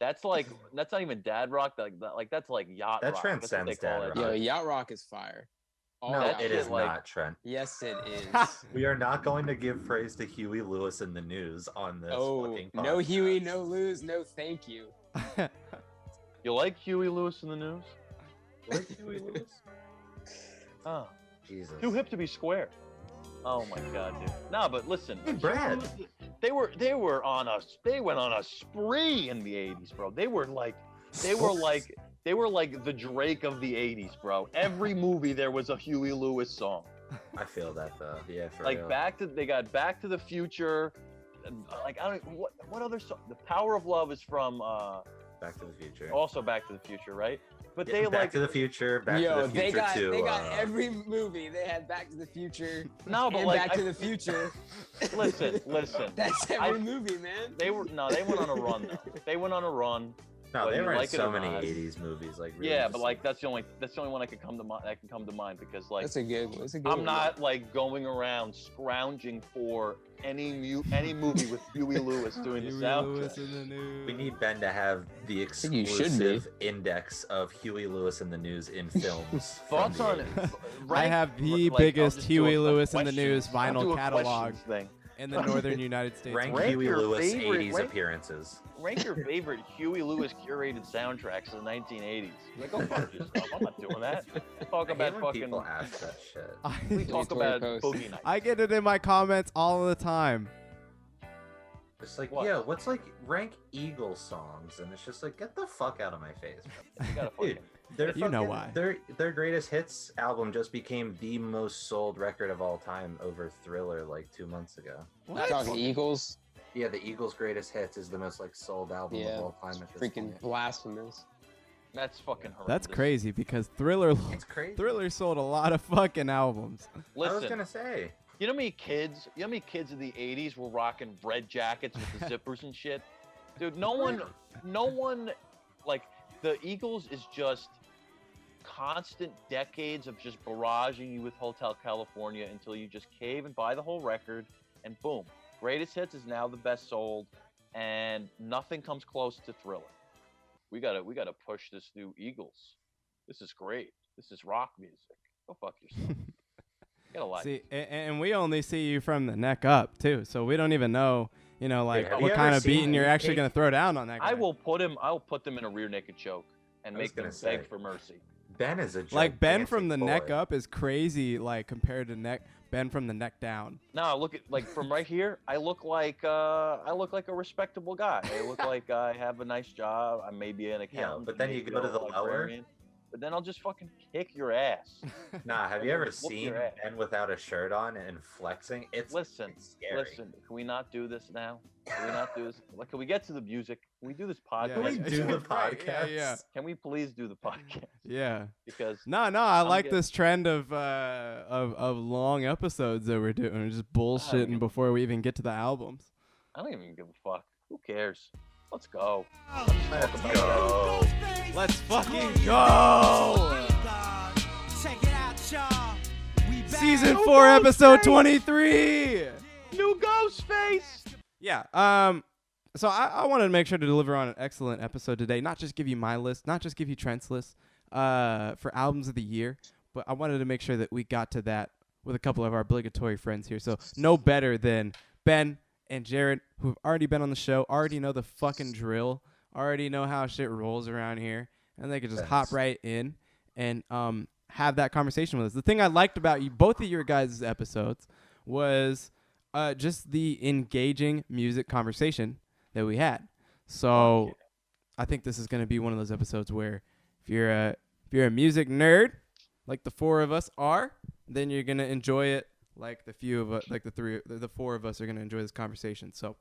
That's like that's not even dad rock. Like that's like yacht That rock. transcends That's what they call dad it. rock. Yo, yacht rock is fire. All No, yacht it shit, is rock. not, Trent. Yes, it is. We are not going to give praise to Huey Lewis in the news on this fucking podcast. No Huey, no lose, no thank you. You like Huey Lewis in the news? You like Huey Lewis? Oh, Jesus. too hip to be square. Oh my god, dude. Nah, but listen, Hey, Brad. they went on a spree in the 80s, bro. They were like the Drake of the 80s, bro. Every movie there was a Huey Lewis song. I feel that though. Yeah, for Like real. they got Back to the Future. Like I don't what other song? The Power of Love is from Back to the Future. also Back to the Future, right? But Yeah, they Back like to the Future. Back Yo, to the Future too. they got every movie. They had Back to the Future. No, but and like Back to the Future. listen. That's every movie, man. They went on a run though. They went on a run. No, whether they you were in like it so or many not. 80s movies. Like really Yeah, just, but like that's the only one that can come to mind because like That's a good I'm one. not like going around scrounging for any movie with Huey Lewis doing the soundtrack. we need Ben to have the you should be. exclusive index of Huey Lewis in the news in films. Thoughts from on the it? 80s. I have the I'll biggest just do Huey a Lewis in the questions- news I'll do vinyl a catalog questions thing. in the northern United States. Rank Rank Huey your Lewis favorite- 80s rank- appearances. Rank your favorite Huey Lewis curated soundtracks of the 1980s. Like, go fuck yourself. I'm not doing that. Talk I hate about when fucking. people ask that shit. We talk Twitter about post. Boogie Nights. I get it in my comments all the time. It's like, What? yeah, what's like rank Eagles songs, and it's just like, get the fuck out of my face. You gotta Dude, fucking. You know why. Their greatest hits album just became the most sold record of all time over Thriller like 2 months ago. What? Talking Eagles. Yeah, the Eagles' greatest hits is the most like sold album Yeah. of all time at this Freaking point. blasphemous. That's fucking horrendous. That's crazy because Thriller It's crazy. Thriller sold a lot of fucking albums. I was Listen, gonna say. you know how many kids in the 80s were rocking red jackets with the zippers and shit? Dude, no one, like, the Eagles is just constant decades of just barraging you with Hotel California until you just cave and buy the whole record, and boom. Greatest Hits is now the best sold, and nothing comes close to Thriller. We gotta push this new Eagles. This is great. This is rock music. Go fuck yourself. Gotta like. See, and we only see you from the neck up too, so we don't even know, like have you what ever kind of seen beating you're actually Beefcake? gonna throw down on that guy. I'll put them in a rear naked choke and I was make them gonna say. beg for mercy. Ben is a Like Ben from the gigantic neck boy. up is crazy, like compared to Ben from the neck down. No, look at like from right here. I look like a respectable guy. I look like I have a nice job. I may be an accountant. but then you maybe go to a the lower. librarian, But then I'll just fucking kick your ass. Nah, have you ever Whoop seen your ass. Ben without a shirt on and flexing? It's Listen, scary. listen. Can we not do this now? Can we not do this? Like, can we get to the music? Can we do this podcast? Can we do the Right, podcast? yeah. Can we please do the podcast? Yeah. Because No, I like getting- this trend of long episodes that we're doing, just bullshitting before we even get to the albums. I don't even give a fuck. Who cares? Let's go. Let's go. Let's fucking go! Check it out, y'all. We back. Season 4, episode 23. New Ghostface. Yeah. So I wanted to make sure to deliver on an excellent episode today. Not just give you my list, not just give you Trent's list, for albums of the year, but I wanted to make sure that we got to that with a couple of our obligatory friends here. So no better than Ben and Jared, who've already been on the show, already know the fucking drill, already know how shit rolls around here, and they could just hop right in and have that conversation with us. The thing I liked about you, both of your guys' episodes, was just the engaging music conversation that we had. So I think this is going to be one of those episodes where if you're a music nerd, like the four of us are, then you're going to enjoy it like the four of us are going to enjoy this conversation. So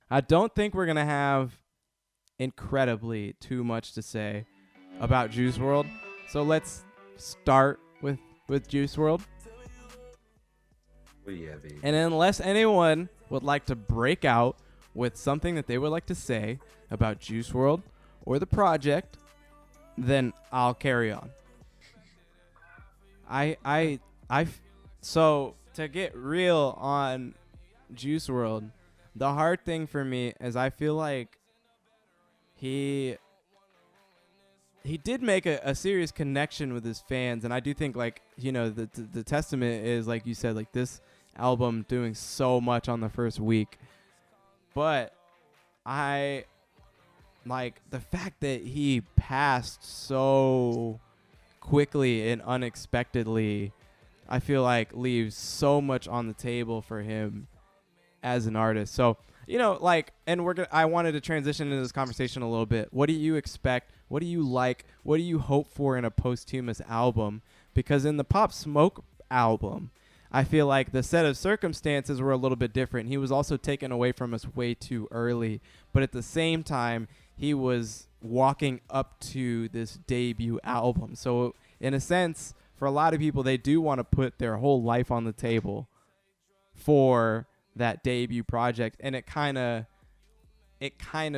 I don't think we're going to have incredibly too much to say about Juice WRLD. So let's start with Juice WRLD. And unless anyone would like to break out with something that they would like to say about Juice WRLD or the project, then I'll carry on. So to get real on Juice WRLD, the hard thing for me is I feel like he did make a serious connection with his fans, and I do think, like, you know, the testament is, like you said, like, this album doing so much on the first week. But I like the fact that he passed so quickly and unexpectedly. I feel like leaves so much on the table for him as an artist. So, you know, like, and I wanted to transition into this conversation a little bit. What do you expect? What do you like? What do you hope for in a posthumous album? Because in the Pop Smoke album, I feel like the set of circumstances were a little bit different. He was also taken away from us way too early, but at the same time, he was walking up to this debut album. So in a sense, for a lot of people, they do want to put their whole life on the table for that debut project, and it kind of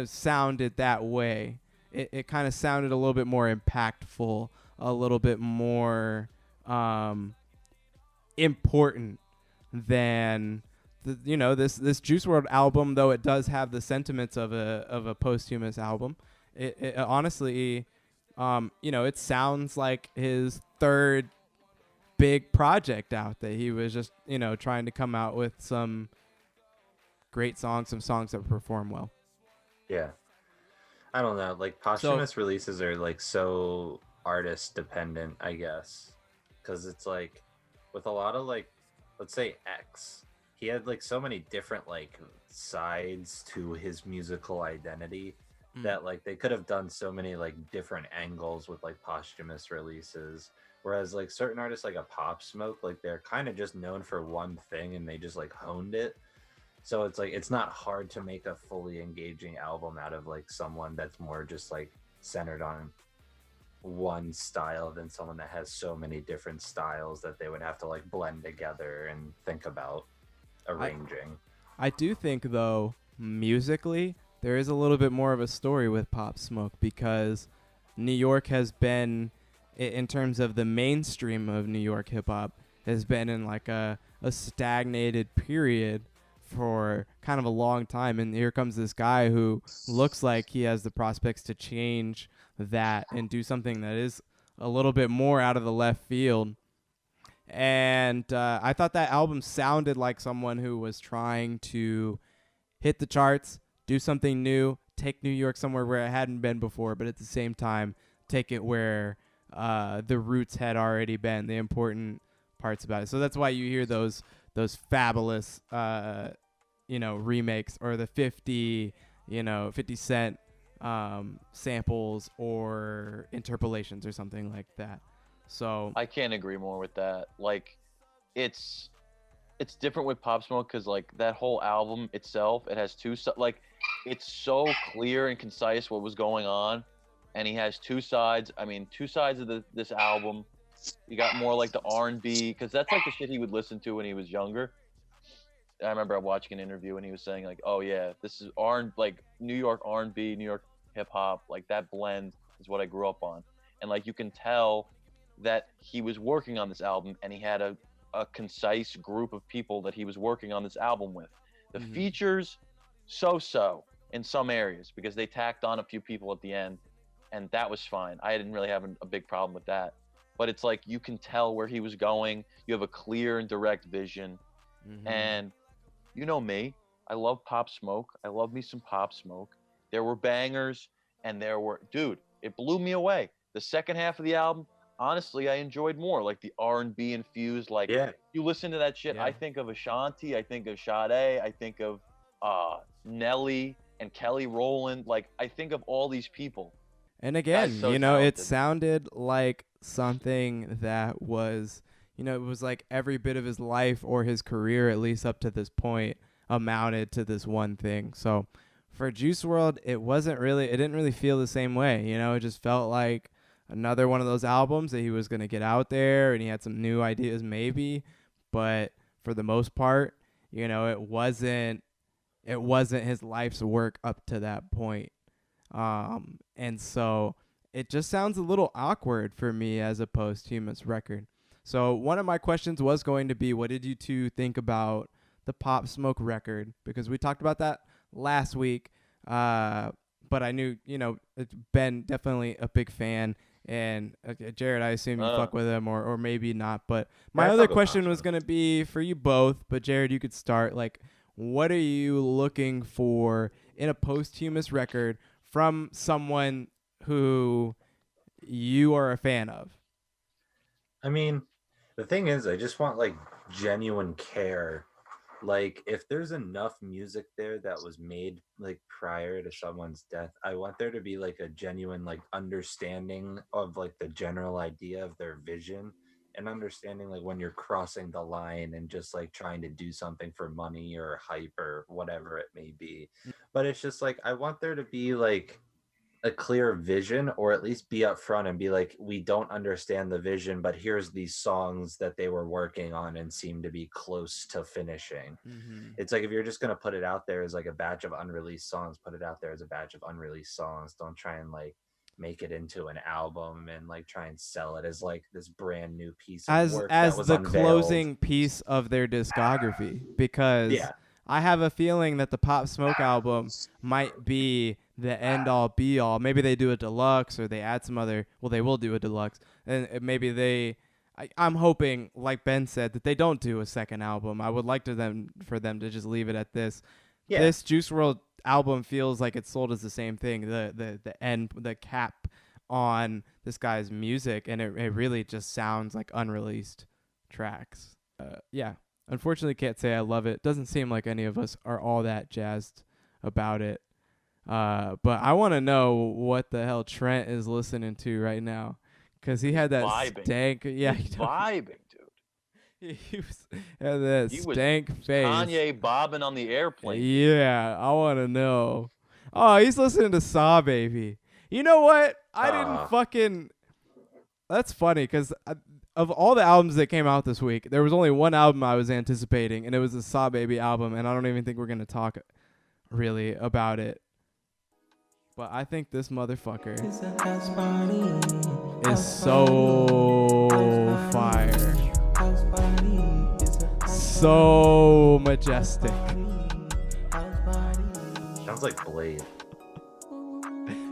sounded that way. It kind of sounded a little bit more impactful, a little bit more important than this Juice WRLD album, though it does have the sentiments of a posthumous album. It honestly, it sounds like his third big project out, that he was just, trying to come out with some great songs, some songs that perform well. Yeah. I don't know. Like, posthumous releases are, like, so artist dependent, I guess. Because it's, like, with a lot of, like, let's say X, he had, like, so many different, like, sides to his musical identity that, like, they could have done so many, like, different angles with, like, posthumous releases. Whereas, like, certain artists, like a Pop Smoke, like, they're kind of just known for one thing and they just, like, honed it. So it's like, it's not hard to make a fully engaging album out of, like, someone that's more just, like, centered on one style than someone that has so many different styles that they would have to, like, blend together and think about arranging. I do think, though, musically, there is a little bit more of a story with Pop Smoke, because New York has been, in terms of the mainstream of New York hip-hop, has been in, like, a stagnated period for kind of a long time, and here comes this guy who looks like he has the prospects to change that and do something that is a little bit more out of the left field. And I thought that album sounded like someone who was trying to hit the charts, do something new, take New York somewhere where it hadn't been before, but at the same time take it where the roots had already been, the important parts about it. So that's why you hear those fabulous remakes, or the 50 Cent samples or interpolations or something like that. So I can't agree more with that. Like, it's different with Pop Smoke, because, like, that whole album itself, it has like, it's so clear and concise what was going on, and he has two sides. I mean, two sides of this album. You got more like the R&B, because that's like the shit he would listen to when he was younger. I remember watching an interview and he was saying, like, oh yeah, this is like New York R&B, New York hip hop, like that blend is what I grew up on. And, like, you can tell that he was working on this album, and he had a concise group of people that he was working on this album with. The features, so in some areas, because they tacked on a few people at the end, and that was fine. I didn't really have a big problem with that. But it's like, you can tell where he was going. You have a clear and direct vision. And you know me, I love Pop Smoke. I love me some Pop Smoke. There were bangers, and dude, it blew me away. The second half of the album, honestly, I enjoyed more, like the R&B infused. Like, you listen to that shit, I think of Ashanti, I think of Sade, I think of Nelly and Kelly Rowland. Like, I think of all these people. And again, so it talented. sounded like something that was, it was like every bit of his life, or his career, at least up to this point, amounted to this one thing. So for Juice WRLD, it didn't really feel the same way. It just felt like another one of those albums that he was going to get out there, and he had some new ideas maybe, but for the most part, it wasn't his life's work up to that point. And so it just sounds a little awkward for me as a posthumous record. So one of my questions was going to be, what did you two think about the Pop Smoke record? Because we talked about that last week. but I knew, Ben definitely a big fan. And Jared, I assume you fuck with him or maybe not. But my other question was going to be for you both. But Jared, you could start. Like, what are you looking for in a posthumous record from someone who you are a fan of? I mean, the thing is, I just want like genuine care. Like, if there's enough music there that was made like prior to someone's death, I want there to be like a genuine like understanding of like the general idea of their vision, and understanding like when you're crossing the line and just like trying to do something for money or hype or whatever it may be. But it's just like I want there to be like a clear vision, or at least be upfront and be like, we don't understand the vision, but here's these songs that they were working on and seem to be close to finishing. It's like, if you're just going to put it out there as like a batch of unreleased songs, put it out there as a batch of unreleased songs. Don't try and like make it into an album and like try and sell it as like this brand new piece of work as that was the unveiled. Closing piece of their discography, because I have a feeling that the Pop Smoke album might be the end all be all. Maybe they do a deluxe, or they add some other. Well, they will do a deluxe, and maybe I'm hoping, like Ben said, that they don't do a second album. I would like for them to just leave it at this. Yeah. This Juice WRLD album feels like it's sold as the same thing. The end, the cap on this guy's music, and it really just sounds like unreleased tracks. Yeah. Unfortunately, can't say I love it. Doesn't seem like any of us are all that jazzed about it. But I want to know what the hell Trent is listening to right now, because he had that stank. Yeah, he's vibing, dude. He had that stank face. Kanye bobbing on the airplane. Yeah, I want to know. Oh, he's listening to Saw Baby. You know what? I didn't fucking. That's funny, because of all the albums that came out this week, there was only one album I was anticipating, and it was the Saw Baby album, and I don't even think we're going to talk really about it. But I think this motherfucker is so fire. So majestic. Sounds like Blade.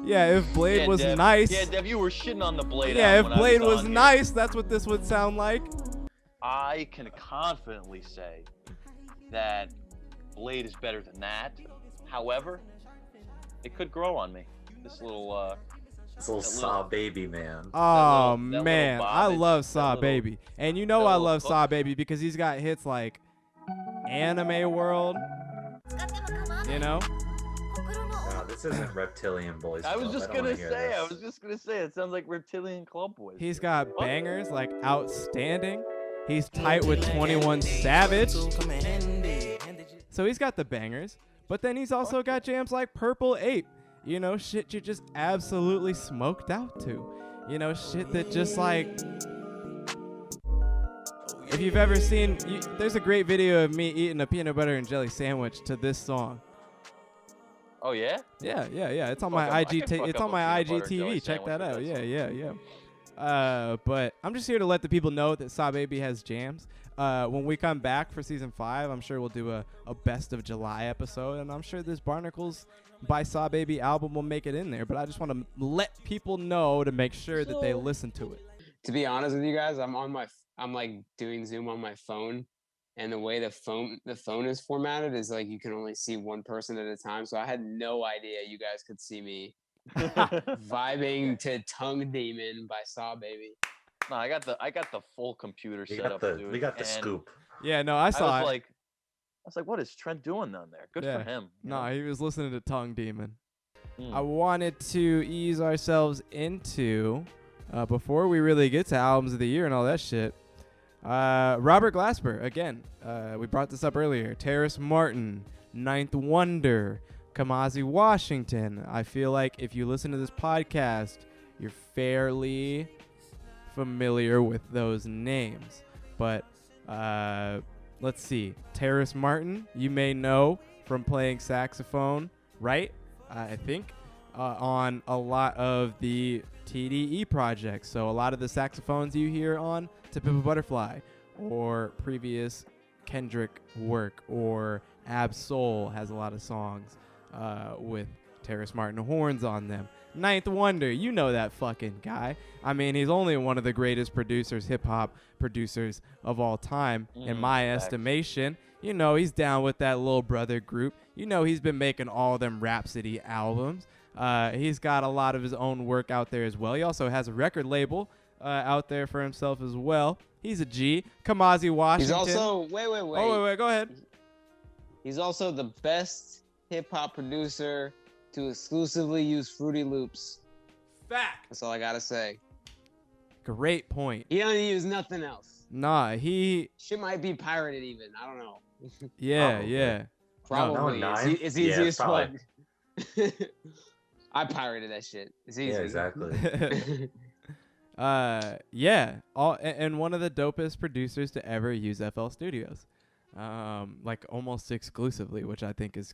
Yeah, if Blade was Dev. nice. Yeah, Dev, you were shitting on the Blade. Yeah, if Blade was nice, that's what this would sound like. I can confidently say that Blade is better than that. However, it could grow on me. This little Saw Baby, man. Oh, man. I love Saw Baby. And you know I love Saw Baby because he's got hits like Anime World. You know? Wow, this isn't Reptilian Boys Club. I was just gonna say, it sounds like Reptilian Club Boys. He's got bangers like Outstanding. He's tight with 21 Savage. So he's got the bangers. But then he's also got jams like Purple Ape. You know, shit you just absolutely smoked out to. You know, shit that just like... If you've ever seen... there's a great video of me eating a peanut butter and jelly sandwich to this song. Oh, yeah? Yeah. It's on my IG. It's on my IGTV. Check that out. Yeah. But I'm just here to let the people know that Saw Baby has jams. When we come back for season 5, I'm sure we'll do a best of July episode, and I'm sure this Barnacles by Saw Baby album will make it in there. But I just want to let people know to make sure that they listen to it. To be honest with you guys, I'm like doing Zoom on my phone, and the way the phone is formatted is like you can only see one person at a time. So I had no idea you guys could see me vibing to Tongue Demon by Saw Baby. No, I got the full computer set up, dude. We got the scoop. Yeah, no, I saw it. I was like, what is Trent doing down there? Good for him. No, he was listening to Tongue Demon. I wanted to ease ourselves into, before we really get to albums of the year and all that shit, Robert Glasper, again. We brought this up earlier. Terrace Martin, Ninth Wonder, Kamasi Washington. I feel like if you listen to this podcast, you're fairly familiar with those names. But let's see. Terrace Martin, you may know from playing saxophone, right? I think on a lot of the TDE projects. So a lot of the saxophones you hear on To Pimp a Butterfly, or previous Kendrick work, or Ab Soul has a lot of songs with Terrace Martin horns on them. Ninth Wonder, you know that fucking guy. I mean, he's only one of the greatest producers, hip-hop producers of all time, in my estimation. You know, he's down with that Little Brother group. You know, he's been making all them Rhapsody albums. He's got a lot of his own work out there as well. He also has a record label out there for himself as well. He's a G. Kamasi Washington. He's also wait. Oh, wait. Go ahead. He's also the best hip hop producer to exclusively use Fruity Loops. Fact. That's all I gotta say. Great point. He don't use nothing else. Nah, he. Shit might be pirated even. I don't know. Yeah. Probably. No, It's easy as fuck. probably. I pirated that shit. It's easy. Yeah, exactly. And one of the dopest producers to ever use FL Studios, like almost exclusively, which I think is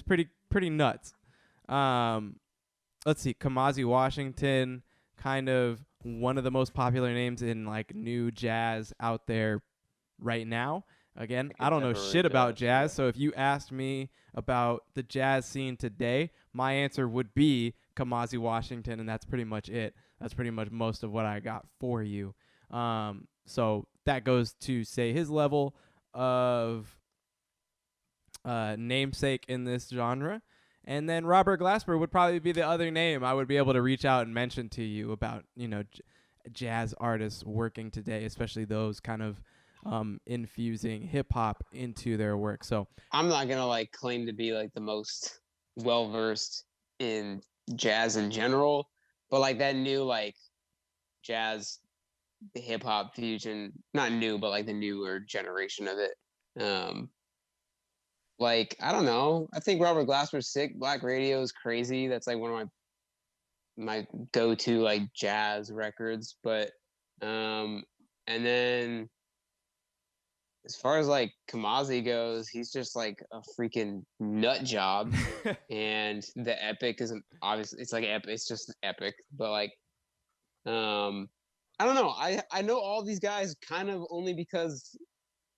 pretty nuts. Let's see, Kamasi Washington, kind of one of the most popular names in like new jazz out there right now. Again, I don't know shit about jazz, so if you asked me about the jazz scene today, my answer would be Kamasi Washington, and that's pretty much it. That's pretty much most of what I got for you. So that goes to say his level of namesake in this genre. And then Robert Glasper would probably be the other name I would be able to reach out and mention to you about, jazz artists working today, especially those kind of infusing hip hop into their work. So I'm not gonna claim to be the most well versed in jazz in general, but that new jazz hip hop fusion, not new, but the newer generation of it. I don't know. I think Robert Glasper's sick. Black Radio is crazy. That's one of my go-to jazz records. But and then as far as Kamasi goes, he's just a freaking nut job. And the epic isn't obviously epic. It's just epic. But I don't know. I know all these guys kind of only because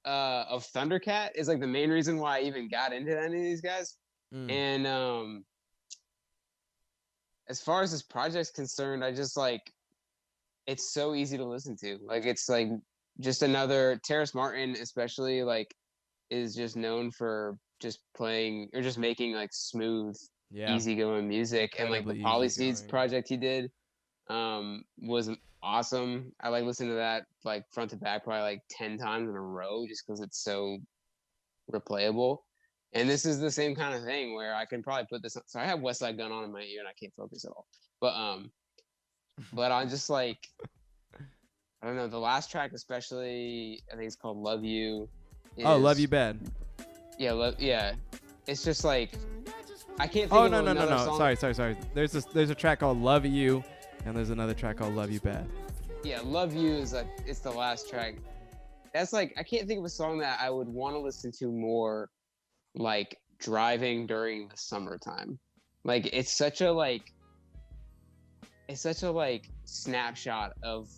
of Thundercat is the main reason why I even got into any of these guys. And as far as this project's concerned, I just it's so easy to listen to. It's just another Terrace Martin, especially is just known for just playing or just making smooth, easygoing music. And the Polyseeds project he did was awesome. I listened to that front to back probably 10 times in a row just because it's so replayable. And this is the same kind of thing where I can probably put this on. So I have West Side Gun on in my ear and I can't focus at all. But I'm just I don't know, the last track especially, I think it's called Love You. Love You Bad. Yeah. It's just I can't think of no. Song. Sorry. There's a track called Love You, and there's another track called Love You Bad. Yeah, Love You is it's the last track. That's I can't think of a song that I would want to listen to more driving during the summertime. It's such a snapshot of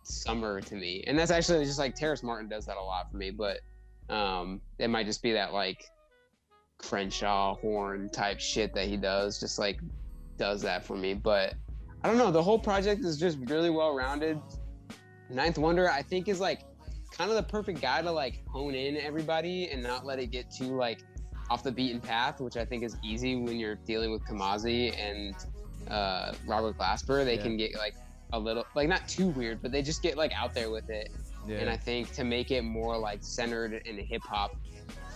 summer to me. And that's actually just Terrace Martin does that a lot for me, but it might just be that Crenshaw horn type shit that he does, just does that for me. But I don't know, the whole project is just really well rounded. Ninth Wonder I think is kind of the perfect guy to hone in everybody and not let it get too off the beaten path, which I think is easy when you're dealing with Kamasi and Robert Glasper. They can get a little not too weird, but they just get out there with it. And I think to make it more centered and hip hop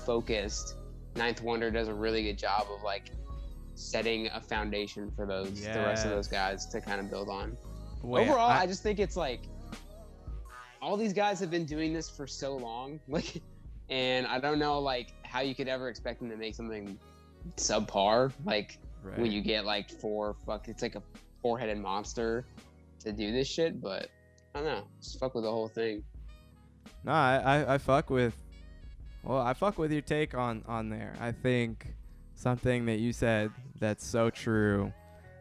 focused, Ninth Wonder does a really good job of setting a foundation for the rest of those guys to kind of build on. Overall, I just think it's all these guys have been doing this for so long, and I don't know how you could ever expect them to make something subpar when you get it's a four-headed monster to do this shit. But I don't know, just fuck with the whole thing. No, I fuck with your take on there. I think something that you said that's so true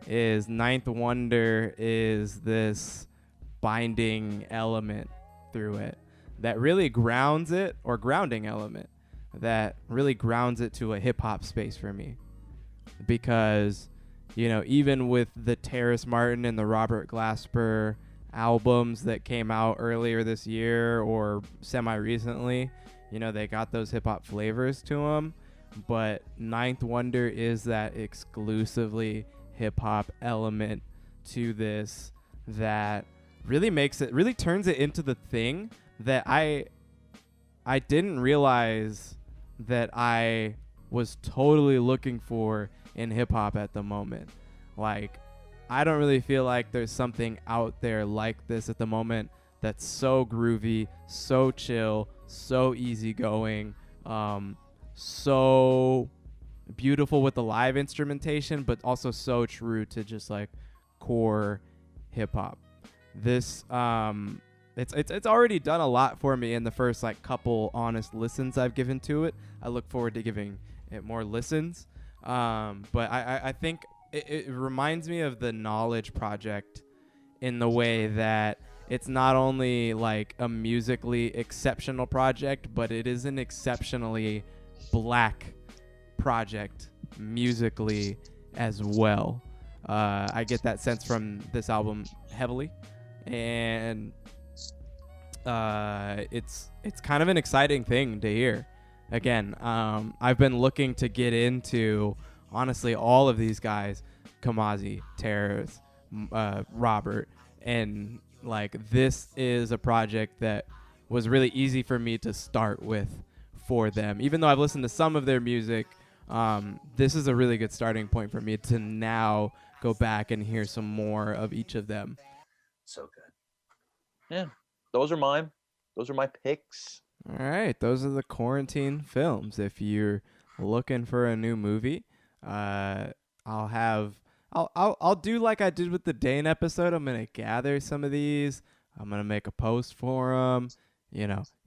is Ninth Wonder is this binding element through it that really grounds it, or grounding element that really grounds it to a hip hop space for me. because, even with the Terrace Martin and the Robert Glasper albums that came out earlier this year or semi-recently, they got those hip-hop flavors to them. But Ninth Wonder is that exclusively hip-hop element to this that really turns it into the thing that I didn't realize that I was totally looking for in hip-hop at the moment. Like, I don't really feel like there's something out there like this at the moment that's so groovy, so chill, so easygoing, so beautiful with the live instrumentation, but also so true to just like core hip-hop. This it's already done a lot for me in the first like couple honest listens I've given to it. I look forward to giving it more listens, but I think it reminds me of the Knowledge Project in the way that it's not only like a musically exceptional project, but it is an exceptionally black project musically as well. I get that sense from this album heavily, and it's kind of an exciting thing to hear. Again, I've been looking to get into honestly all of these guys, Kamazi, Terrace, Robert, and like this is a project that was really easy for me to start with for them. Even though I've listened to some of their music, this is a really good starting point for me to now go back and hear some more of each of them. So good. Yeah, those are mine. Those are my picks. All right, those are the quarantine films. If you're looking for a new movie, I'll do like I did with the Dane episode. I'm gonna gather some of these. I'm gonna make a post for them.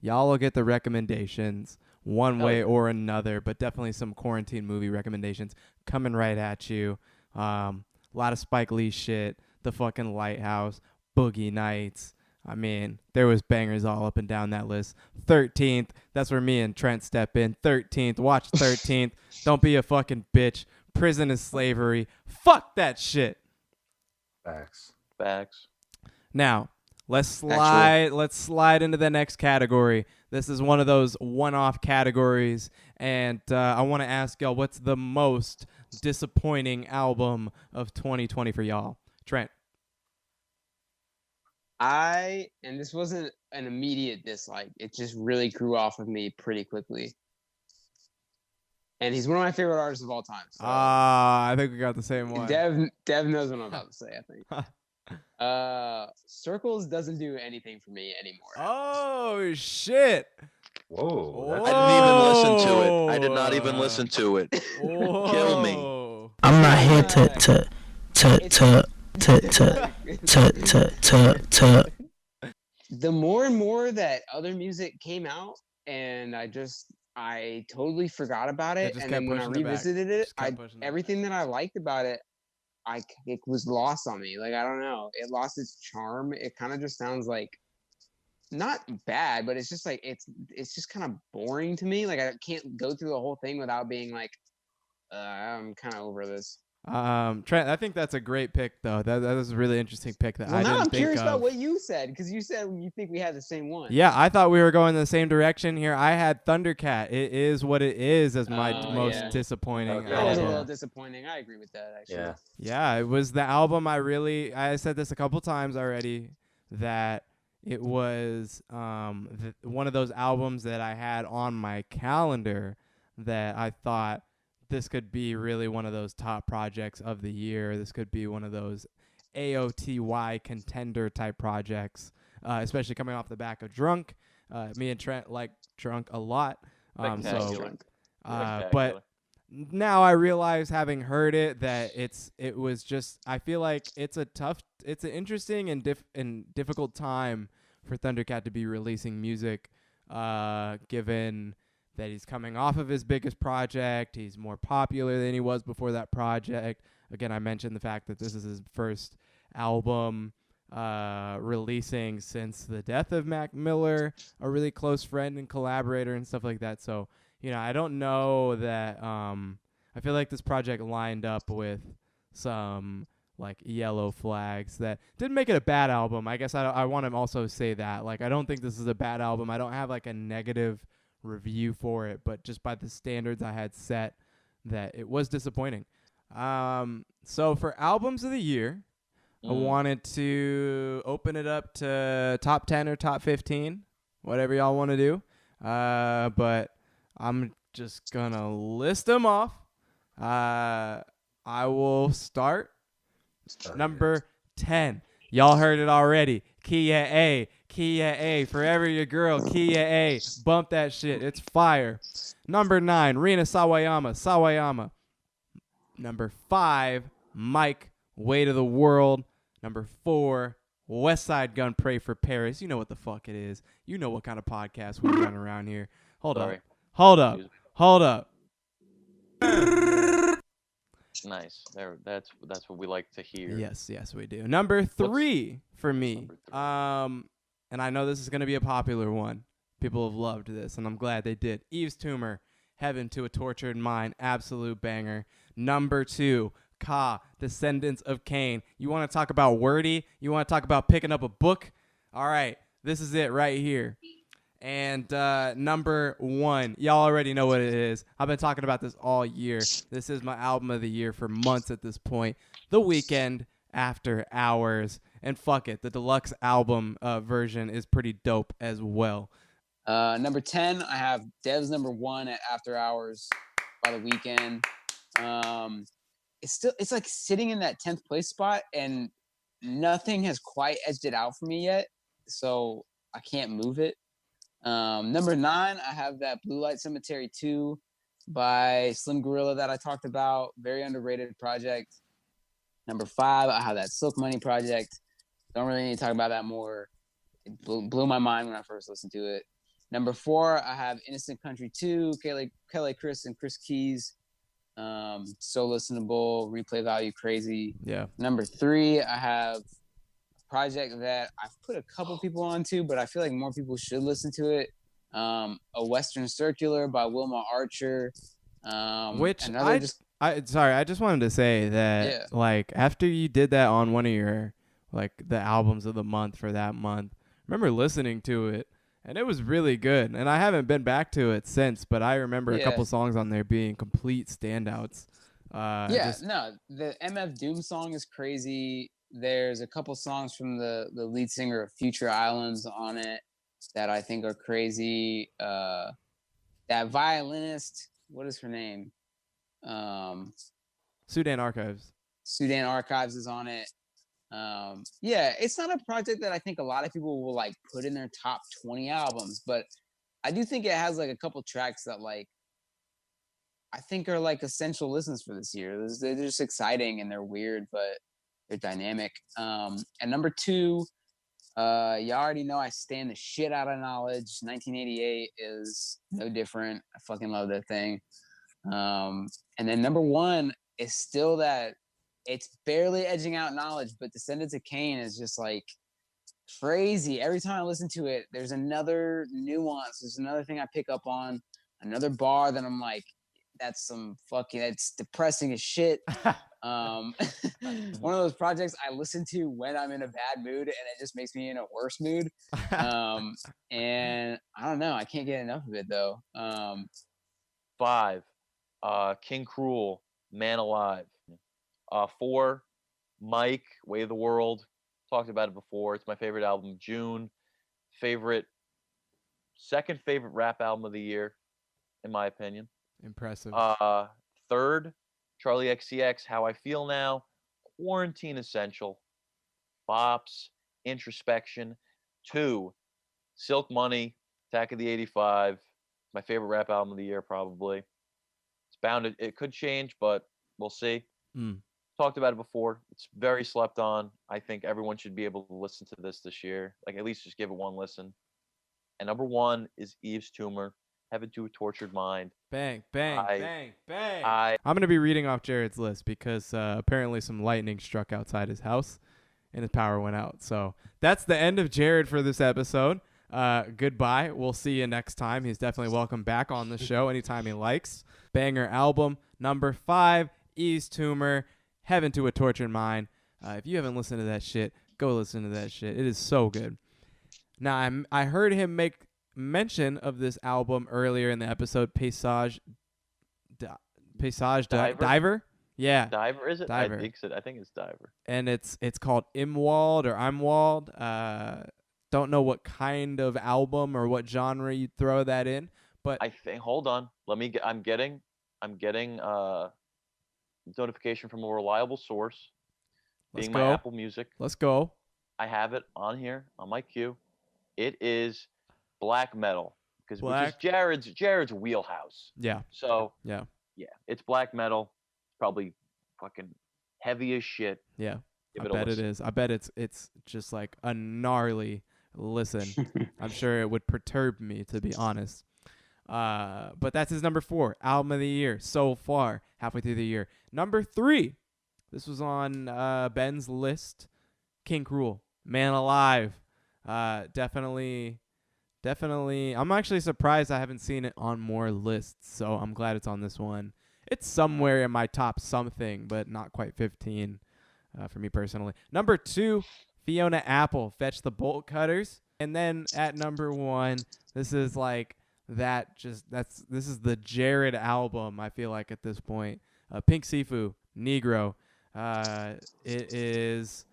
Y'all will get the recommendations one way or another, but definitely some quarantine movie recommendations coming right at you. A lot of Spike Lee shit, The fucking Lighthouse, Boogie Nights. I mean, there was bangers all up and down that list. 13th, that's where me and Trent step in. 13th, watch 13th. Don't be a fucking bitch. Prison is slavery. Fuck that shit. Facts. Now, let's slide into the next category. This is one of those one-off categories, and I want to ask y'all, what's the most disappointing album of 2020 for y'all? Trent. And this wasn't an immediate dislike. It just really grew off of me pretty quickly. And he's one of my favorite artists of all time. So I think we got the same one. Dev knows what I'm about to say, I think. Circles doesn't do anything for me anymore. Oh, shit. Whoa. I did not even listen to it. Kill me. I'm not here to The more and more that other music came out, and I totally forgot about it. And then when I revisited it, everything that I liked about it, it was lost on me. Like, I don't know. It lost its charm. It kind of just sounds like not bad, but it's just like it's just kind of boring to me. Like, I can't go through the whole thing without being like, I'm kind of over this. Trent, I think that's a great pick, though. That was a really interesting pick that I didn't think of. I'm curious about what you said, because you said you think we had the same one. Yeah, I thought we were going in the same direction here. I had Thundercat. It is what it is as my most disappointing album. That was a little disappointing. I agree with that, actually. Yeah, it was the album I said this a couple times already, that it was one of those albums that I had on my calendar that I thought, this could be really one of those top projects of the year. This could be one of those AOTY contender type projects, especially coming off the back of Drunk. Me and Trent like Drunk a lot. But now I realize, having heard it, that it was just, I feel like it's an interesting and difficult time for Thundercat to be releasing music, given that he's coming off of his biggest project. He's more popular than he was before that project. Again, I mentioned the fact that this is his first album releasing since the death of Mac Miller, a really close friend and collaborator and stuff like that. So, I don't know that I feel like this project lined up with some like yellow flags that didn't make it a bad album. I guess I want to also say that. Like, I don't think this is a bad album. I don't have like a negative review for it, but just by the standards I had set, that it was disappointing. So for albums of the year, I wanted to open it up to top 10 or top 15, whatever y'all want to do. But I'm just going to list them off. I will start. Number 10. Y'all heard it already. Kia A. Kia A. Forever your girl. Kia A. Bump that shit. It's fire. Number 9. Rina Sawayama. Sawayama. Number 5. Mike. Weight of the World. Number 4. Westside Gun. Pray for Paris. You know what the fuck it is. You know what kind of podcast we run around here. Hold up. Nice. That's what we like to hear. Yes, we do. Number 3 for me. And I know this is going to be a popular one. People have loved this, and I'm glad they did. Eve's Tumor, Heaven to a Tortured Mind, absolute banger. Number 2, Ka, Descendants of Cain. You want to talk about wordy? You want to talk about picking up a book? All right, this is it right here. And number 1, y'all already know what it is. I've been talking about this all year. This is my album of the year for months at this point. The Weeknd, After Hours. And fuck it, the deluxe album version is pretty dope as well. Number 10, I have Dev's number 1 at After Hours by The Weeknd. It's like sitting in that 10th place spot, and nothing has quite edged it out for me yet, so I can't move it. Number 9, I have that Blue Light Cemetery 2 by Slim Gorilla that I talked about. Very underrated project. Number 5, I have that Silk Money project. Don't really need to talk about that more. It blew my mind when I first listened to it. Number 4, I have Innocent Country 2, Kelly Chris and Chris Keys. So listenable, replay value crazy. Yeah. Number 3, I have project that I've put a couple people onto, but I feel like more people should listen to it. A Western Circular by Wilma Archer. Which I just wanted to say that like after you did that on one of your like the albums of the month for that month, I remember listening to it and it was really good. And I haven't been back to it since, but I remember a couple songs on there being complete standouts. The MF Doom song is crazy. There's a couple songs from the lead singer of Future Islands on it that I think are crazy. That violinist, what is her name? Sudan Archives. Sudan Archives is on it. It's not a project that I think a lot of people will like put in their top 20 albums, but I do think it has like a couple tracks that like I think are like essential listens for this year. They're just exciting and they're weird, but they're dynamic. And number 2, you already know I stand the shit out of Knowledge. 1988 is no different. I fucking love that thing. And then number 1 is still that it's barely edging out Knowledge, but Descendants of Cain is just like crazy. Every time I listen to it, there's another nuance. There's another thing I pick up on, another bar that I'm like, that's depressing as shit. One of those projects I listen to when I'm in a bad mood and it just makes me in a worse mood. And I don't know, I can't get enough of it though. 5, King Cruel, Man Alive. 4, Mike, Way of the World. Talked about it before. It's my favorite album. June, second favorite rap album of the year, in my opinion. Impressive. 3rd, Charlie XCX, How I Feel Now. Quarantine Essential. Bops, Introspection. 2, Silk Money, Attack of the 85. My favorite rap album of the year, probably. It could change, but we'll see. Talked about it before. It's very slept on. I think everyone should be able to listen to this year. Like, at least just give it one listen. And number 1 is Eve's Tumor, Heaven to a Tortured Mind. Bang, bang. I'm going to be reading off Jared's list because apparently some lightning struck outside his house and his power went out. So that's the end of Jared for this episode. goodbye. We'll see you next time. He's definitely welcome back on the show anytime he likes. Banger album number 5, Ease Tumor, Heaven to a Tortured Mind. If you haven't listened to that shit, go listen to that shit. It is so good. Now, I heard him make mention of this album earlier in the episode, Paysage Diver. Yeah. Diver, is it? Diver. I think it's Diver. And it's called Imwald or Imwald. Don't know what kind of album or what genre you'd throw that in, but I think. Hold on. I'm getting notification from a reliable source, being my Apple Music. Let's go. I have it on here on my queue. It is black metal which is Jared's wheelhouse. Yeah. So yeah, it's black metal. Probably fucking heavy as shit. Yeah. Give I it a bet it listen. is. I bet it's just like a gnarly listen. I'm sure it would perturb me, to be honest. But that's his number 4 album of the year so far, halfway through the year. Number 3, this was on Ben's list. King Cruel, Man Alive. Definitely. I'm actually surprised I haven't seen it on more lists, so I'm glad it's on this one. It's somewhere in my top something, but not quite 15 for me personally. Number 2, Fiona Apple, Fetch the Bolt Cutters. And then at number 1, this is like this is the Jared album, I feel like, at this point. Pink Sifu, Negro. It is,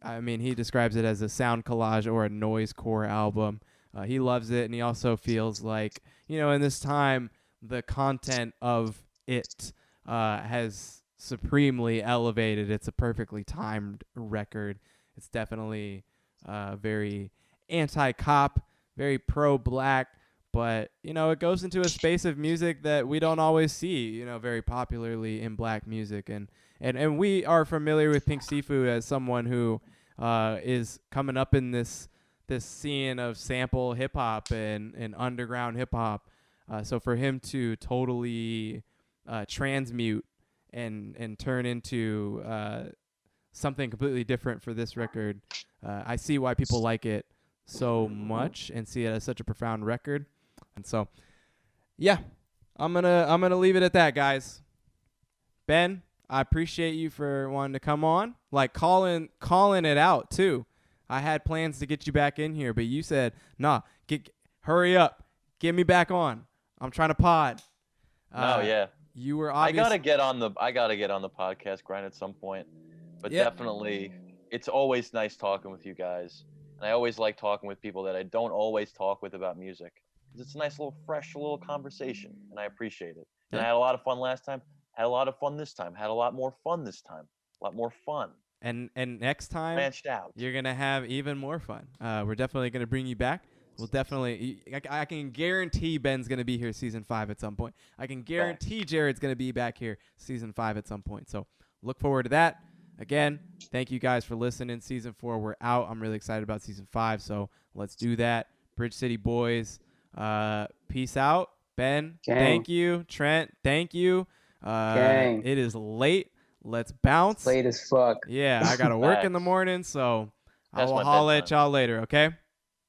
I mean, he describes it as a sound collage or a noisecore album. He loves it, and he also feels like, in this time, the content of it has supremely elevated. It's a perfectly timed record. It's definitely very anti-cop, very pro-black, but, it goes into a space of music that we don't always see, very popularly in black music. And we are familiar with Pink Sifu as someone who is coming up in this scene of sample hip-hop and underground hip-hop. So for him to totally transmute and turn into something completely different for this record, I see why people like it so much and see it as such a profound record. And so, yeah, I'm gonna leave it at that, guys. Ben, I appreciate you for wanting to come on, like calling it out too. I had plans to get you back in here, but you said, "Nah, hurry up, get me back on. I'm trying to pod." Yeah. You were I obviously. I gotta get on the podcast grind at some point, but Yeah. definitely, it's always nice talking with you guys, and I always like talking with people that I don't always talk with about music. It's a nice little fresh little conversation, and I appreciate it. And I had a lot of fun last time. Had a lot of fun this time. Had a lot more fun this time. A lot more fun. And next time, Branched out. you're going to have even more fun. We're definitely going to bring you back. We'll definitely, I can guarantee Ben's going to be here season 5 at some point. I can guarantee Jared's going to be back here season 5 at some point. So look forward to that. Again, thank you guys for listening. Season 4, we're out. I'm really excited about season 5. So let's do that. Bridge City Boys, peace out. Ben, Thank you. Trent, thank you. It is late. Let's bounce. Late as fuck. Yeah, I got to work in the morning, so I will holla at y'all later, okay?